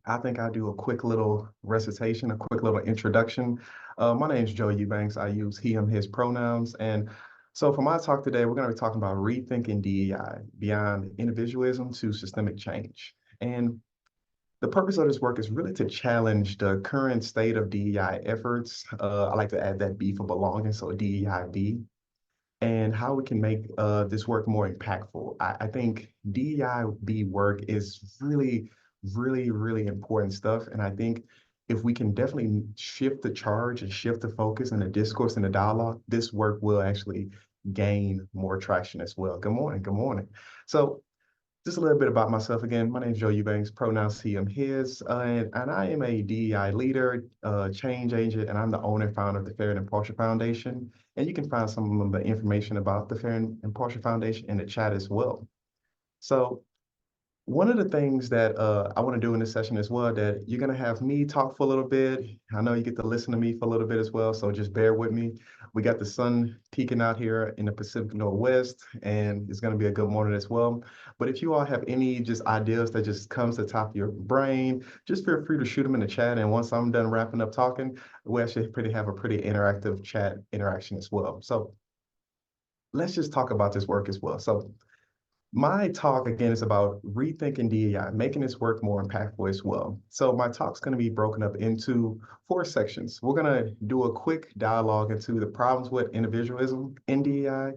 I think I'll do a quick little recitation, a quick little introduction. My name is Joe Eubanks. I use he, him, his pronouns. And so for my talk today, we're going to be talking about rethinking DEI beyond individualism to systemic change. And the purpose of this work is really to challenge the current state of DEI efforts. I like to add that B for belonging, so DEIB, and how we can make this work more impactful. I think DEIB work is really important stuff. And I think if we can definitely shift the charge and shift the focus and the discourse and the dialogue, this work will actually gain more traction as well. Good morning. Good morning. So just a little bit about myself again. My name is Joe Eubanks, pronouns he, him, his, and I am a DEI leader, change agent, and I'm the owner and founder of the Fair and Impartial Foundation. And you can find some of the information about the Fair and Impartial Foundation in the chat as well. So one of the things that I want to do in this session as well, that you're going to have me talk for a little bit. I know you get to listen to me for a little bit as well, so just bear with me. We got the sun peeking out here in the Pacific Northwest, and it's going to be a good morning as well. But if you all have any just ideas that just comes to the top of your brain, just feel free to shoot them in the chat. And once I'm done wrapping up talking, we actually have a pretty interactive chat interaction as well. So let's just talk about this work as well. So my talk, again, is about rethinking DEI, making this work more impactful as well. So my talk's going to be broken up into 4 sections. We're going to do a quick dialogue into the problems with individualism in DEI.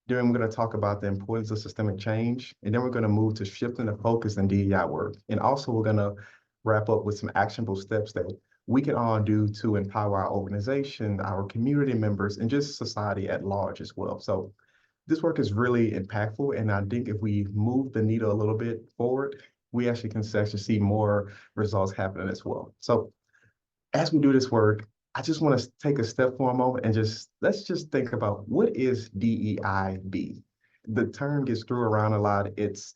Then we're going to talk about the importance of systemic change. And then we're going to move to shifting the focus in DEI work. And also we're going to wrap up with some actionable steps that we can all do to empower our organization, our community members, and just society at large as well. So this work is really impactful, and I think if we move the needle a little bit forward, we actually can actually see more results happening as well. So as we do this work, I just want to take a step for a moment and let's just think about, what is DEIB? The term gets thrown around a lot. It's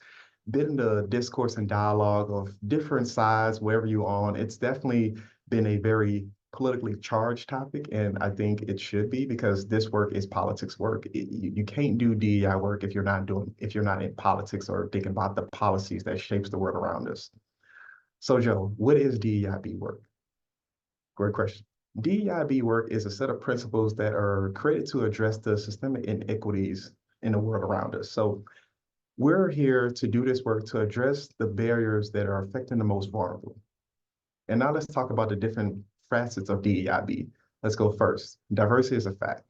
been in the discourse and dialogue of different sides, wherever you're on. It's definitely been a very politically charged topic, and I think it should be, because this work is politics work. You can't do DEI work if you're not in politics or thinking about the policies that shapes the world around us. So Joe, what is DEIB work? Great question. DEIB work is a set of principles that are created to address the systemic inequities in the world around us. So we're here to do this work to address the barriers that are affecting the most vulnerable. And now let's talk about the different facets of DEIB. Let's go first. Diversity is a fact.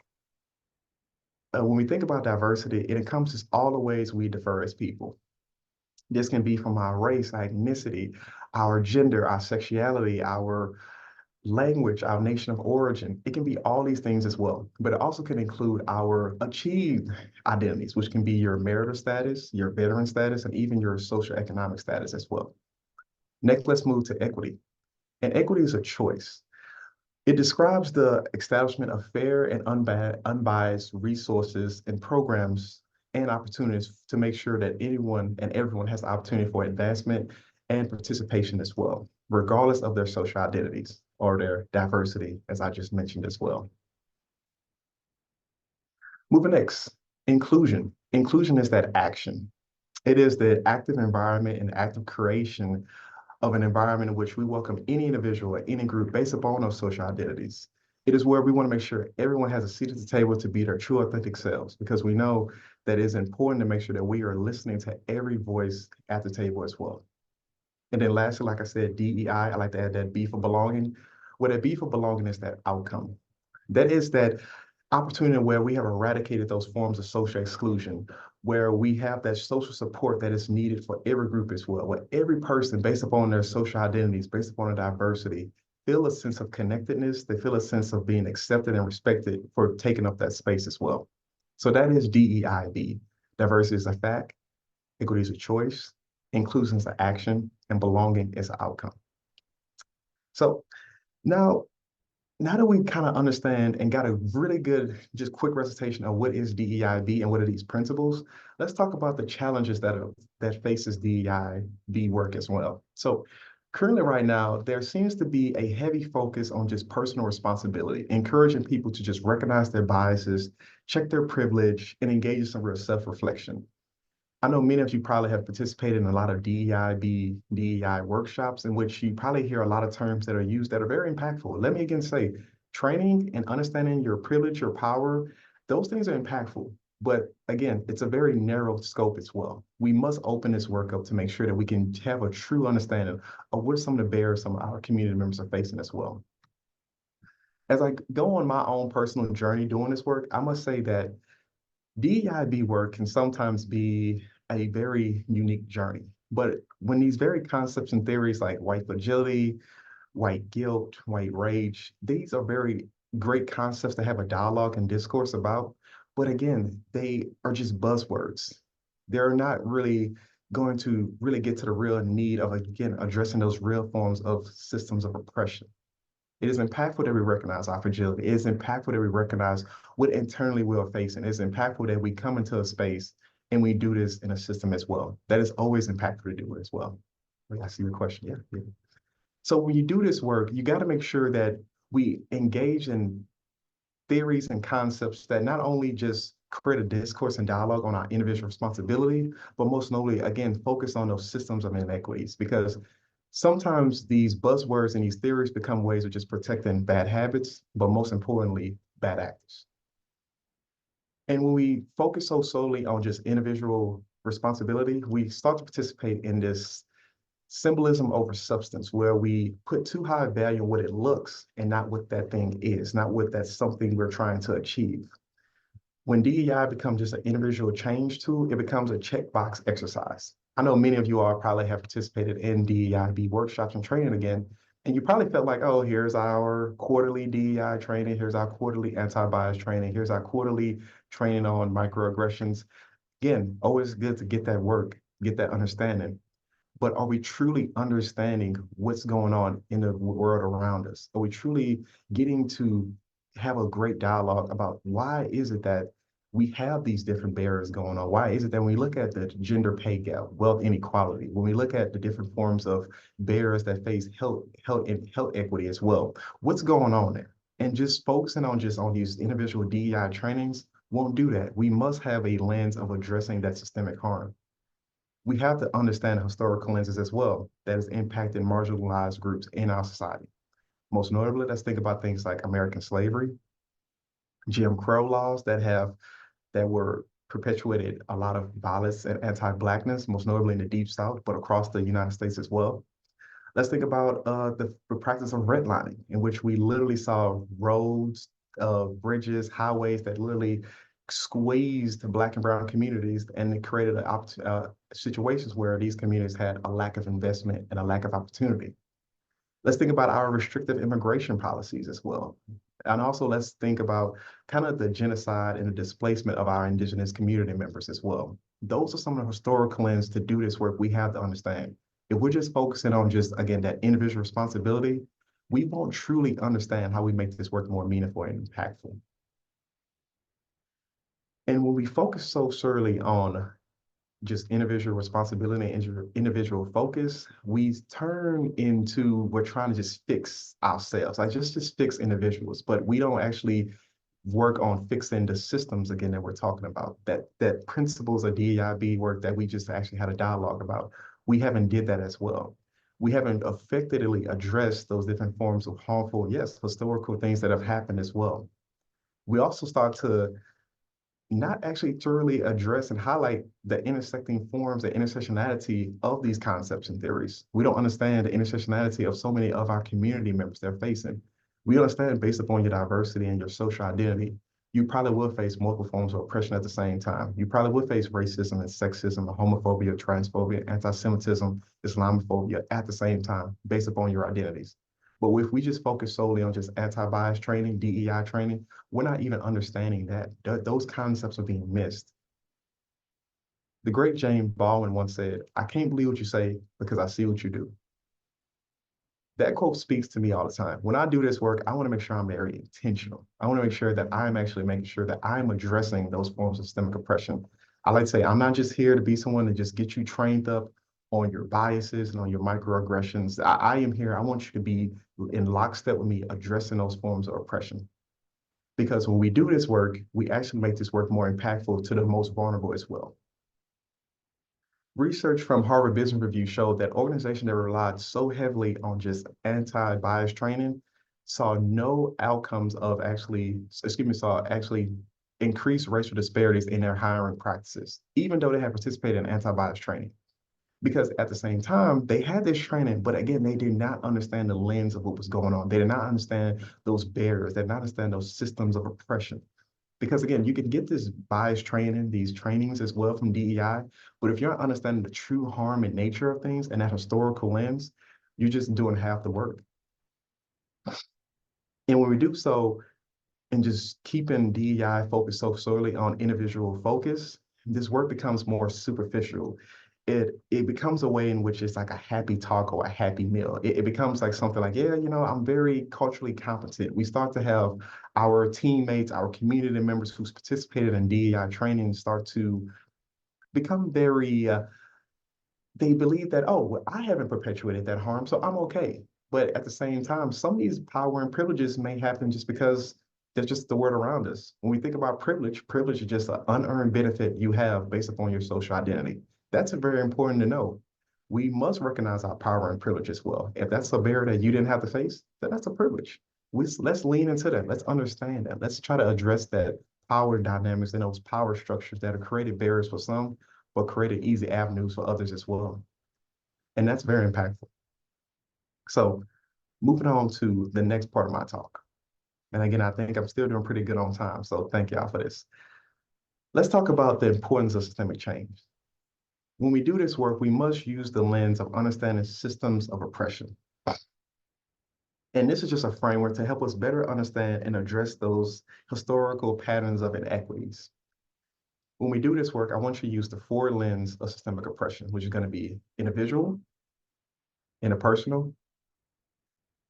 When we think about diversity, it encompasses all the ways we differ as people. This can be from our race, our ethnicity, our gender, our sexuality, our language, our nation of origin. It can be all these things as well, but it also can include our achieved identities, which can be your marital status, your veteran status, and even your socioeconomic status as well. Next, let's move to equity. And equity is a choice. It describes the establishment of fair and unbiased resources and programs and opportunities to make sure that anyone and everyone has the opportunity for advancement and participation as well, regardless of their social identities or their diversity, as I just mentioned as well. Moving next, inclusion. Inclusion is that action. It is the active environment and active creation of an environment in which we welcome any individual or any group based upon those social identities. It is where we want to make sure everyone has a seat at the table to be their true authentic selves, because we know that it is important to make sure that we are listening to every voice at the table as well. And then lastly, like I said, DEI, I like to add that B for belonging. What that B for belonging is that outcome. That is that opportunity where we have eradicated those forms of social exclusion, where we have that social support that is needed for every group as well, where every person, based upon their social identities, based upon their diversity, feel a sense of connectedness, they feel a sense of being accepted and respected for taking up that space as well. So that is DEIB. Diversity is a fact, equity is a choice, inclusion is an action, and belonging is an outcome. So now that we kind of understand and got a really good, just quick recitation of what is DEIB and what are these principles, let's talk about the challenges that faces DEIB work as well. So currently right now, there seems to be a heavy focus on just personal responsibility, encouraging people to just recognize their biases, check their privilege, and engage in some real self-reflection. I know many of you probably have participated in a lot of DEIB, DEI workshops in which you probably hear a lot of terms that are used that are very impactful. Let me again say, training and understanding your privilege, your power, those things are impactful. But again, it's a very narrow scope as well. We must open this work up to make sure that we can have a true understanding of what some of the barriers some of our community members are facing as well. As I go on my own personal journey doing this work, I must say that DEIB work can sometimes be a very unique journey. But when these very concepts and theories like white fragility, white guilt, white rage, these are very great concepts to have a dialogue and discourse about. But again, they are just buzzwords. They're not really going to really get to the real need of, again, addressing those real forms of systems of oppression. It is impactful that we recognize our fragility. It is impactful that we recognize what internally we are facing. It's impactful that we come into a space and we do this in a system as well. That is always impactful to do it as well. I see your question. Yeah. So when you do this work, you got to make sure that we engage in theories and concepts that not only just create a discourse and dialogue on our individual responsibility, but most notably, again, focus on those systems of inequities, because sometimes these buzzwords and these theories become ways of just protecting bad habits, but most importantly, bad actors. And when we focus so solely on just individual responsibility, we start to participate in this symbolism over substance, where we put too high a value on what it looks and not what that thing is, not what that's something we're trying to achieve. When DEI becomes just an individual change tool, it becomes a checkbox exercise. I know many of you all probably have participated in DEIB workshops and training again, and you probably felt like, oh, here's our quarterly DEI training, here's our quarterly anti-bias training, here's our quarterly training on microaggressions. Again, always good to get that work, get that understanding. But are we truly understanding what's going on in the world around us? Are we truly getting to have a great dialogue about why is it that we have these different barriers going on? Why is it that when we look at the gender pay gap, wealth inequality, when we look at the different forms of barriers that face health and health equity as well, what's going on there? And just focusing on these individual DEI trainings won't do that. We must have a lens of addressing that systemic harm. We have to understand historical lenses as well that is impacting marginalized groups in our society. Most notably, let's think about things like American slavery, Jim Crow laws that were perpetuated a lot of violence and anti-Blackness, most notably in the Deep South, but across the United States as well. Let's think about the practice of redlining, in which we literally saw roads, bridges, highways that literally squeezed Black and brown communities, and it created situations where these communities had a lack of investment and a lack of opportunity. Let's think about our restrictive immigration policies as well. And also let's think about kind of the genocide and the displacement of our indigenous community members as well. Those are some of the historical lens to do this work we have to understand. If we're just focusing on just, again, that individual responsibility, we won't truly understand how we make this work more meaningful and impactful. And when we focus so solely on just individual responsibility and individual focus, we turn into, we're trying to just fix ourselves, like just fix individuals, but we don't actually work on fixing the systems again that we're talking about, that principles of DEIB work that we just actually had a dialogue about. We haven't did that as well. We haven't effectively addressed those different forms of harmful, yes, historical things that have happened as well. We also start to not actually thoroughly address and highlight the intersecting forms, the intersectionality of these concepts and theories. We don't understand the intersectionality of so many of our community members they're facing. We understand based upon your diversity and your social identity, you probably will face multiple forms of oppression at the same time. You probably will face racism and sexism, homophobia, transphobia, anti-Semitism, Islamophobia at the same time, based upon your identities. But if we just focus solely on just anti-bias training, DEI training, we're not even understanding that those concepts are being missed. The great James Baldwin once said, "I can't believe what you say because I see what you do." That quote speaks to me all the time. When I do this work, I want to make sure I'm very intentional. I want to make sure that I'm actually making sure that I'm addressing those forms of systemic oppression. I like to say, I'm not just here to be someone to just get you trained up on your biases and on your microaggressions. I am here. I want you to be in lockstep with me addressing those forms of oppression. Because when we do this work, we actually make this work more impactful to the most vulnerable as well. Research from Harvard Business Review showed that organizations that relied so heavily on just anti-bias training saw no outcomes of saw actually increased racial disparities in their hiring practices, even though they had participated in anti-bias training. Because at the same time, they had this training, but again, they did not understand the lens of what was going on. They did not understand those barriers. They did not understand those systems of oppression. Because again, you can get this bias training, these trainings as well from DEI, but if you're not understanding the true harm and nature of things and that historical lens, you're just doing half the work. And when we do so, and just keeping DEI focused so solely on individual focus, this work becomes more superficial. It becomes a way in which it's like a happy talk or a happy meal. It becomes like something like, yeah, I'm very culturally competent. We start to have our teammates, our community members who's participated in DEI training start to become very they believe that, oh, well, I haven't perpetuated that harm, so I'm okay. But at the same time, some of these power and privileges may happen just because that's just the word around us. When we think about privilege, privilege is just an unearned benefit you have based upon your social identity. That's very important to know. We must recognize our power and privilege as well. If that's a barrier that you didn't have to face, then that's a privilege. Let's lean into that. Let's understand that. Let's try to address that power dynamics and those power structures that have created barriers for some but created easy avenues for others as well. And that's very impactful. So moving on to the next part of my talk. And again, I think I'm still doing pretty good on time. So thank y'all for this. Let's talk about the importance of systemic change. When we do this work, we must use the lens of understanding systems of oppression. And this is just a framework to help us better understand and address those historical patterns of inequities. When we do this work, I want you to use the four lens of systemic oppression, which is going to be individual, interpersonal,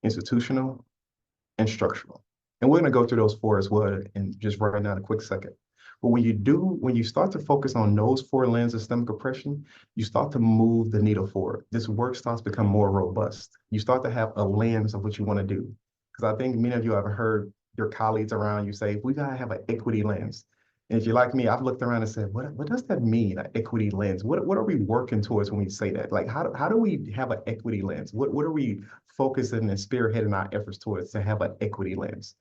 institutional, and structural. And we're going to go through those four as well in just right now in a quick second. But when you start to focus on those four lenses of systemic oppression, you start to move the needle forward. This work starts to become more robust. You start to have a lens of what you want to do. Because I think many of you have heard your colleagues around you say, we got to have an equity lens. And if you're like me, I've looked around and said, what does that mean, an equity lens? What are we working towards when we say that? Like, how do we have an equity lens? What are we focusing and spearheading our efforts towards to have an equity lens?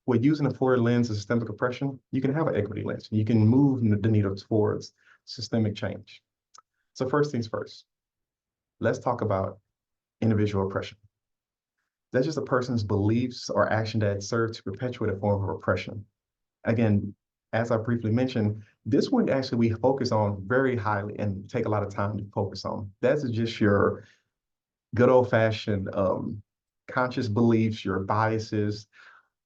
Well, using the four lens of systemic oppression, you can have an equity lens. You can move the needle towards systemic change. So first things first, let's talk about individual oppression. That's just a person's beliefs or action that serve to perpetuate a form of oppression. Again, as I briefly mentioned, this one actually we focus on very highly and take a lot of time to focus on. That's just your good old-fashioned conscious beliefs, your biases.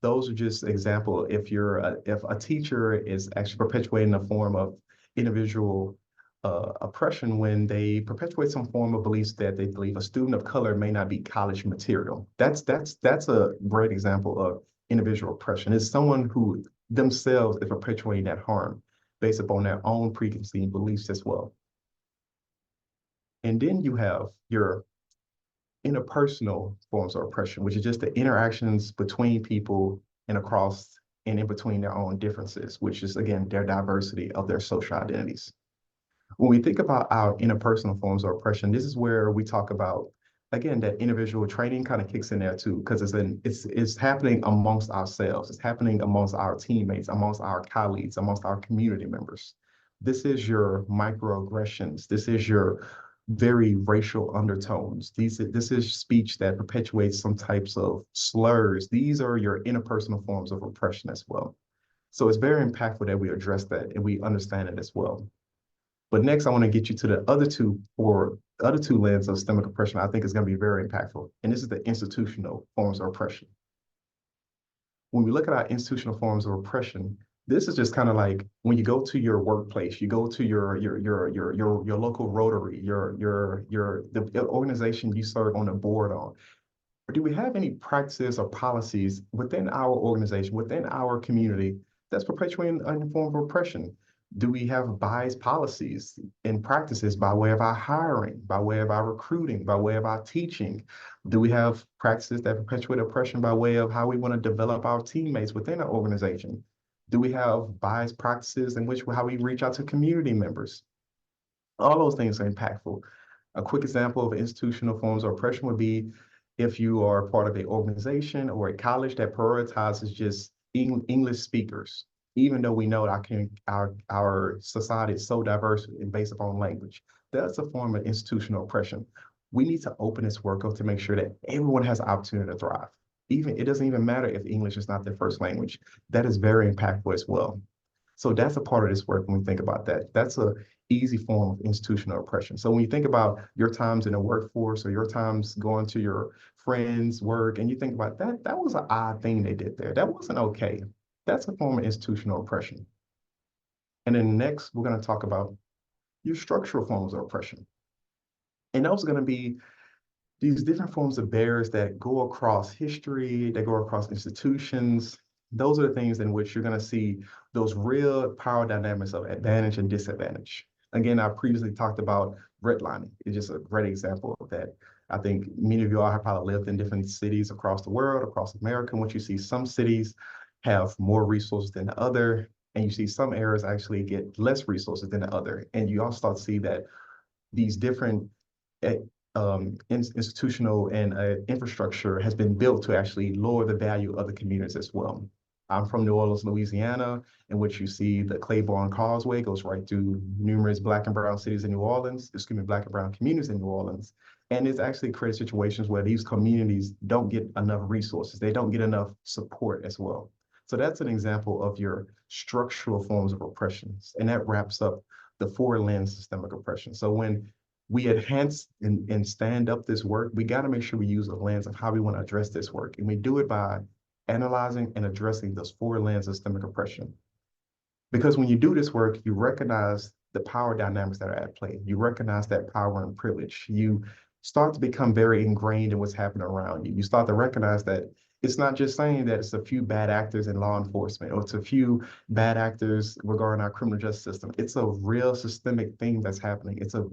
Those are just example. If a teacher is actually perpetuating a form of individual oppression when they perpetuate some form of beliefs that they believe a student of color may not be college material. That's a great example of individual oppression. It's someone who themselves is perpetuating that harm based upon their own preconceived beliefs as well. And then you have your interpersonal forms of oppression, which is just the interactions between people and across and in between their own differences, which is, again, their diversity of their social identities. When we think about our interpersonal forms of oppression, this is where we talk about, again, that individual training kind of kicks in there too, because it's happening amongst ourselves. It's happening amongst our teammates, amongst our colleagues, amongst our community members. This is your microaggressions. This is your very racial undertones. This is speech that perpetuates some types of slurs. These are your interpersonal forms of oppression as well. So it's very impactful that we address that and we understand it as well. But next, I want to get you to the other two lenses of systemic oppression I think is going to be very impactful. And this is the institutional forms of oppression. When we look at our institutional forms of oppression, this is just kind of like when you go to your workplace, you go to your local Rotary, the organization you serve on the board on. Or do we have any practices or policies within our organization, within our community that's perpetuating a form of oppression? Do we have biased policies and practices by way of our hiring, by way of our recruiting, by way of our teaching? Do we have practices that perpetuate oppression by way of how we want to develop our teammates within our organization? Do we have biased practices in which how we reach out to community members? All those things are impactful. A quick example of institutional forms of oppression would be if you are part of an organization or a college that prioritizes just English speakers, even though we know our society is so diverse and based upon language. That's a form of institutional oppression. We need to open this work up to make sure that everyone has the opportunity to thrive. Even it doesn't even matter if English is not their first language. That is very impactful as well. So that's a part of this work when we think about that. That's a easy form of institutional oppression. So when you think about your times in the workforce or your times going to your friends' work, and you think about that, that was an odd thing they did there. That wasn't okay. That's a form of institutional oppression. And then next, we're going to talk about your structural forms of oppression. And those are going to be these different forms of barriers that go across history, that go across institutions. Those are the things in which you're going to see those real power dynamics of advantage and disadvantage. Again, I previously talked about redlining. It's just a great example of that. I think many of you all have probably lived in different cities across the world, across America, and what you see some cities have more resources than the other, and you see some areas actually get less resources than the other. And you also start to see that these different eh, institutional and infrastructure has been built to actually lower the value of the communities as well. I'm from New Orleans, Louisiana, in which you see the Claiborne Causeway goes right through numerous Black and brown cities in New Orleans, excuse me, Black and brown communities in New Orleans. And it's actually created situations where these communities don't get enough resources. They don't get enough support as well. So that's an example of your structural forms of oppressions. And that wraps up the four lens systemic oppression. So when we enhance and stand up this work, we got to make sure we use a lens of how we want to address this work. And we do it by analyzing and addressing those four lenses of systemic oppression. Because when you do this work, you recognize the power dynamics that are at play. You recognize that power and privilege. You start to become very ingrained in what's happening around you. You start to recognize that it's not just saying that it's a few bad actors in law enforcement or it's a few bad actors regarding our criminal justice system. It's a real systemic thing that's happening. It's a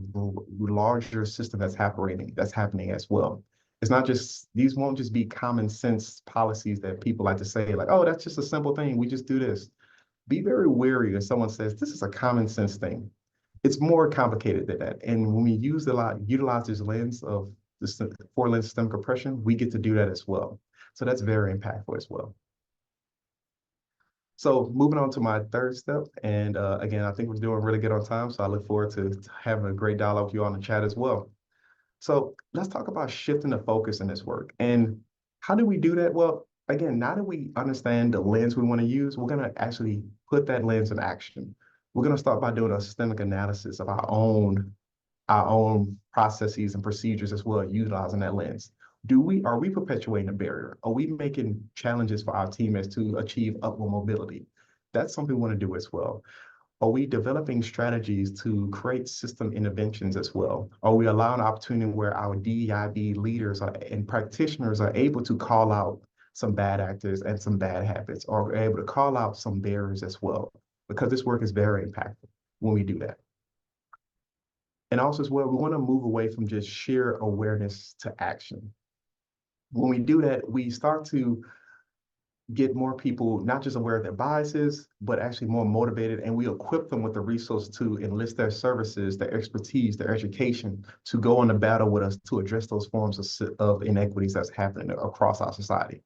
larger system that's happening as well. It's not just, these won't just be common sense policies that people like to say, like, oh, that's just a simple thing. We just do this. Be very wary if someone says this is a common sense thing. It's more complicated than that. And when we utilize this lens of this four lens systemic oppression, we get to do that as well. So that's very impactful as well. So moving on to my third step, and again, I think we're doing really good on time. So I look forward to having a great dialogue with you on the chat as well. So let's talk about shifting the focus in this work. And how do we do that? Well, again, now that we understand the lens we want to use, we're going to actually put that lens in action. We're going to start by doing a systemic analysis of our own processes and procedures as well, utilizing that lens. Are we perpetuating a barrier? Are we making challenges for our teammates to achieve upward mobility? That's something we want to do as well. Are we developing strategies to create system interventions as well? Are we allowing an opportunity where our DEIB leaders and practitioners are able to call out some bad actors and some bad habits, or are able to call out some barriers as well? Because this work is very impactful when we do that. And also as well, we want to move away from just sheer awareness to action. When we do that, we start to get more people not just aware of their biases, but actually more motivated, and we equip them with the resources to enlist their services, their expertise, their education to go on the battle with us to address those forms of inequities that's happening across our society.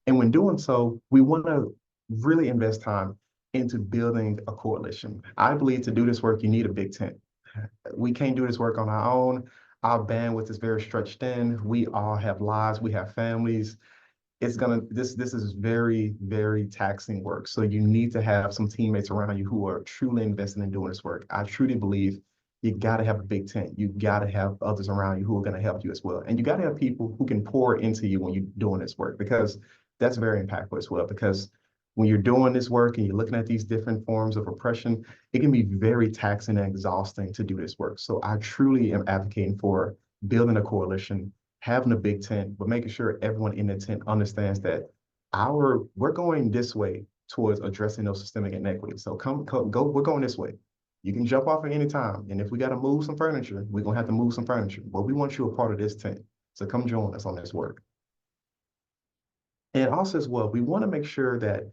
And when doing so, we want to really invest time into building a coalition. I believe to do this work, you need a big tent. We can't do this work on our own. Our bandwidth is very stretched thin. We all have lives, we have families. This is very, very taxing work. So you need to have some teammates around you who are truly invested in doing this work. I truly believe you got to have a big tent. You got to have others around you who are going to help you as well. And you got to have people who can pour into you when you're doing this work, because that's very impactful as well. Because when you're doing this work and you're looking at these different forms of oppression, it can be very taxing and exhausting to do this work. So I truly am advocating for building a coalition, having a big tent, but making sure everyone in the tent understands that we're going this way towards addressing those systemic inequities. So go, we're going this way. You can jump off at any time. And if we got to move some furniture, we're going to have to move some furniture. But we want you a part of this tent. So come join us on this work. And also as well, we want to make sure that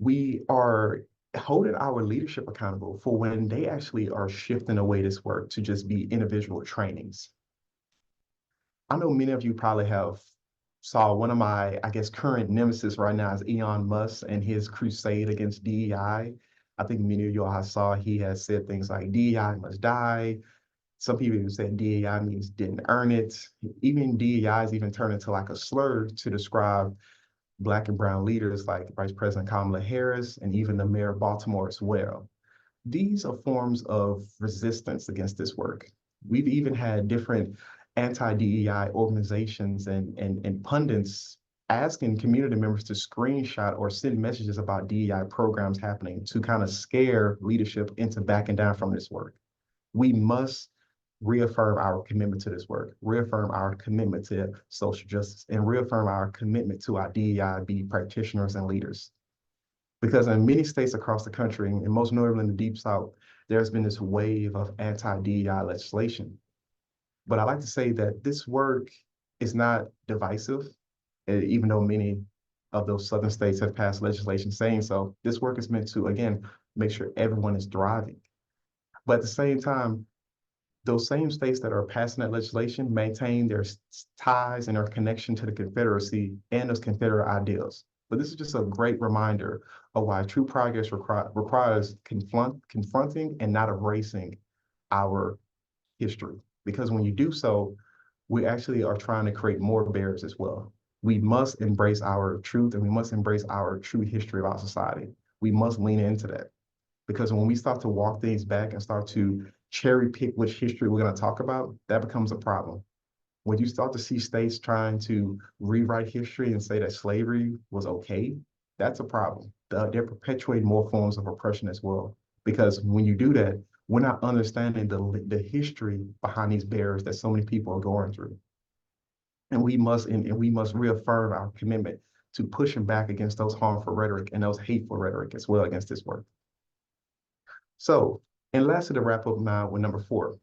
we are holding our leadership accountable for when they actually are shifting away this work to just be individual trainings. I know many of you probably have saw one of my, I guess, current nemesis right now is Elon Musk and his crusade against DEI. I think many of you all saw he has said things like DEI must die. Some people even said DEI means didn't earn it. Even DEI is even turned into like a slur to describe Black and brown leaders like Vice President Kamala Harris and even the mayor of Baltimore as well. These are forms of resistance against this work. We've even had different anti-DEI organizations and pundits asking community members to screenshot or send messages about DEI programs happening to kind of scare leadership into backing down from this work. We must reaffirm our commitment to this work, reaffirm our commitment to social justice, and reaffirm our commitment to our DEIB practitioners and leaders. Because in many states across the country, and most notably in the Deep South, there's been this wave of anti-DEI legislation. But I like to say that this work is not divisive, even though many of those southern states have passed legislation saying so. This work is meant to, again, make sure everyone is thriving. But at the same time, those same states that are passing that legislation maintain their ties and their connection to the Confederacy and those Confederate ideals. But this is just a great reminder of why true progress requires confronting and not erasing our history. Because when you do so, we actually are trying to create more barriers as well. We must embrace our truth and we must embrace our true history of our society. We must lean into that. Because when we start to walk things back and start to cherry pick which history we're going to talk about, that becomes a problem. When you start to see states trying to rewrite history and say that slavery was okay, that's a problem. They're perpetuating more forms of oppression as well. Because when you do that, we're not understanding the history behind these barriers that so many people are going through. And we must reaffirm our commitment to pushing back against those harmful rhetoric and those hateful rhetoric as well against this work. So, and lastly, to wrap up now with number 4,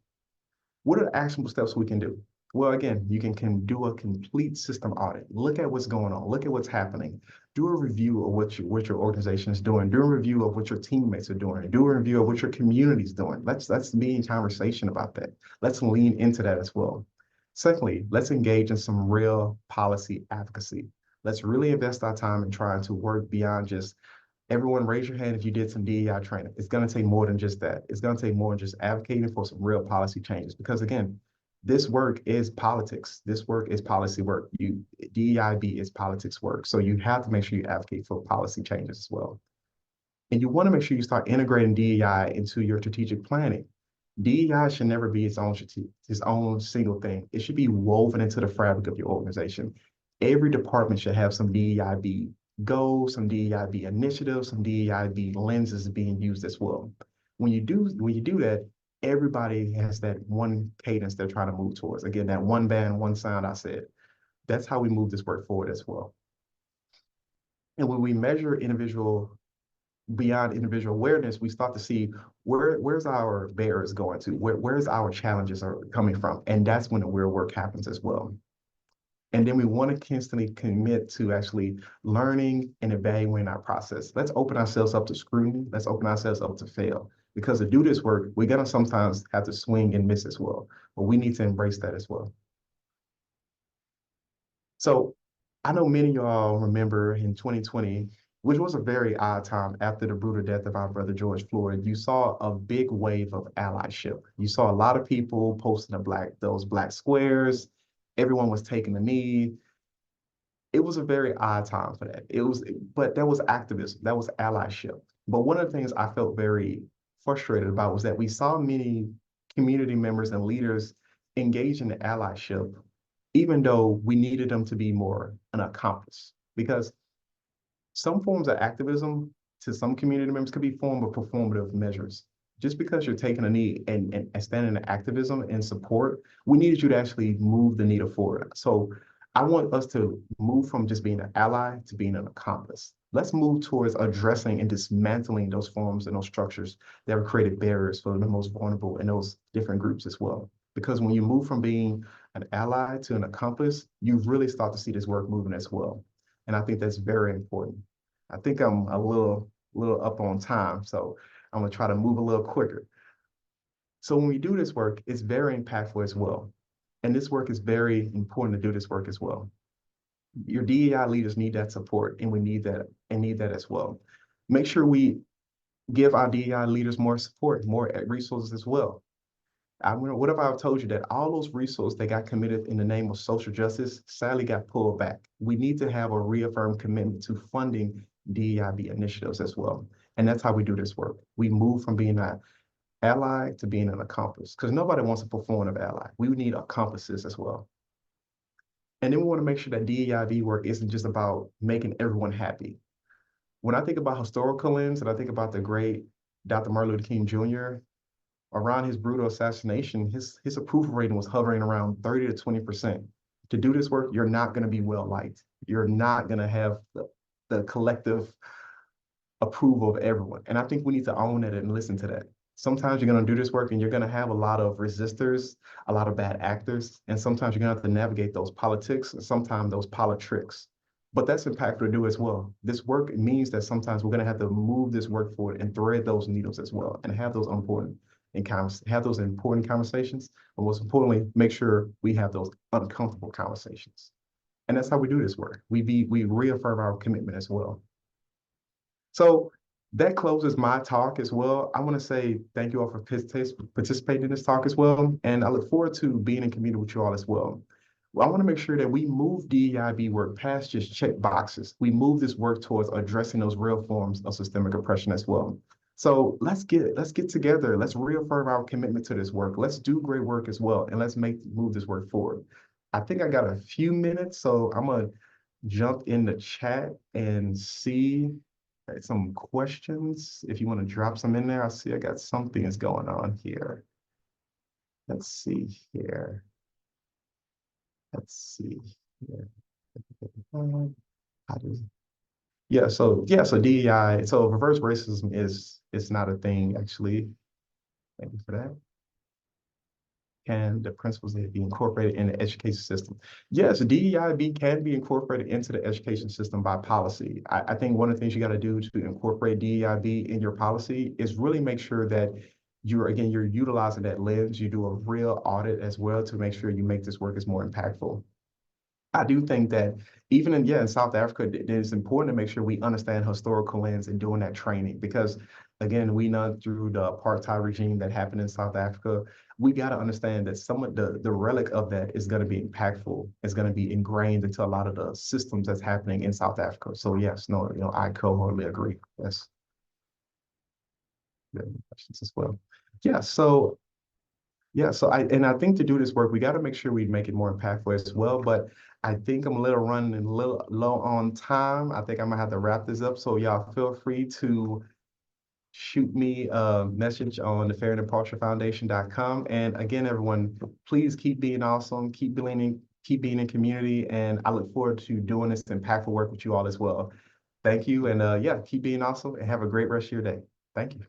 what are the actionable steps we can do? Well, again, you can do a complete system audit. Look at what's going on. Look at what's happening. Do a review of what your organization is doing. Do a review of what your teammates are doing. Do a review of what your community is doing. Let's be in conversation about that. Let's lean into that as well. Secondly, let's engage in some real policy advocacy. Let's really invest our time in trying to work beyond just everyone raise your hand if you did some DEI training. It's going to take more than just that. It's going to take more than just advocating for some real policy changes. Because again, this work is politics. This work is policy work. DEIB is politics work. So you have to make sure you advocate for policy changes as well. And you want to make sure you start integrating DEI into your strategic planning. DEI should never be its own single thing. It should be woven into the fabric of your organization. Every department should have some DEIB goals, some DEIB initiatives, some DEIB lenses being used as well. When you do that, everybody has that one cadence they're trying to move towards. Again, that one band, one sound I said. That's how we move this work forward as well. And when we measure beyond individual awareness, we start to see where's our barriers going to, where's our challenges are coming from. And that's when the real work happens as well. And then we want to constantly commit to actually learning and evaluating our process. Let's open ourselves up to scrutiny. Let's open ourselves up to fail. Because to do this work, we're going to sometimes have to swing and miss as well. But we need to embrace that as well. So I know many of y'all remember in 2020, which was a very odd time after the brutal death of our brother George Floyd, you saw a big wave of allyship. You saw a lot of people posting those black squares. Everyone was taking a knee. It was a very odd time for that. But that was activism, that was allyship. But one of the things I felt very frustrated about was that we saw many community members and leaders engage in the allyship, even though we needed them to be more an accomplice. Because some forms of activism to some community members could be form of performative measures. Just because you're taking a knee and standing in activism and support, we needed you to actually move the needle forward. So I want us to move from just being an ally to being an accomplice. Let's move towards addressing and dismantling those forms and those structures that have created barriers for the most vulnerable in those different groups as well. Because when you move from being an ally to an accomplice, you really start to see this work moving as well. And I think that's very important. I think I'm a little little up on time, so I'm gonna try to move a little quicker. So when we do this work, it's very impactful as well. And this work is very important to do this work as well. Your DEI leaders need that support, and we need that as well. Make sure we give our DEI leaders more support, more resources as well. What if I told you that all those resources that got committed in the name of social justice sadly got pulled back? We need to have a reaffirmed commitment to funding DEIB initiatives as well. And that's how we do this work. We move from being an ally to being an accomplice, because nobody wants a performative ally. We need accomplices as well. And then we want to make sure that DEIB work isn't just about making everyone happy. When I think about historical lens and I think about the great Dr. Martin Luther King Jr., around his brutal assassination, his approval rating was hovering around 30 to 20%. To do this work, you're not going to be well liked. You're not going to have the collective approval of everyone. And I think we need to own it and listen to that. Sometimes you're going to do this work and you're going to have a lot of resistors, a lot of bad actors, and sometimes you're going to have to navigate those politics and sometimes those politics. But that's impactful to do as well. This work means that sometimes we're going to have to move this work forward and thread those needles as well and have those important conversations, but most importantly, make sure we have those uncomfortable conversations. And that's how we do this work. We reaffirm our commitment as well. So that closes my talk as well. I want to say thank you all for participating in this talk as well. And I look forward to being in community with you all as well. I want to make sure that we move DEIB work past just check boxes. We move this work towards addressing those real forms of systemic oppression as well. So let's get together. Let's reaffirm our commitment to this work. Let's do great work as well. And let's move this work forward. I think I got a few minutes, so I'm going to jump in the chat and see some questions. If you want to drop some in there, I see I got something is going on here. Let's see here. Let's see here. So DEI, so reverse racism is not a thing actually. Thank you for that. Can the principles be incorporated in the education system? Yes, DEIB can be incorporated into the education system by policy. I think one of the things you got to do to incorporate DEIB in your policy is really make sure that you're utilizing that lens. You do a real audit as well to make sure you make this work as more impactful. I do think that even in South Africa, it is important to make sure we understand historical lens and doing that training, because again, we know through the apartheid regime that happened in South Africa, we got to understand that some of the relic of that is going to be impactful. It's going to be ingrained into a lot of the systems that's happening in South Africa. So yes, no, I wholly agree. Yes. Questions as well. I think to do this work, we got to make sure we make it more impactful as well. But I think I'm running a little low on time. I think I'm gonna have to wrap this up. So y'all feel free to shoot me a message on the fairandimpartialfoundation.com. And again, everyone, please keep being awesome, keep being in community. And I look forward to doing this impactful work with you all as well. Thank you. And keep being awesome and have a great rest of your day. Thank you.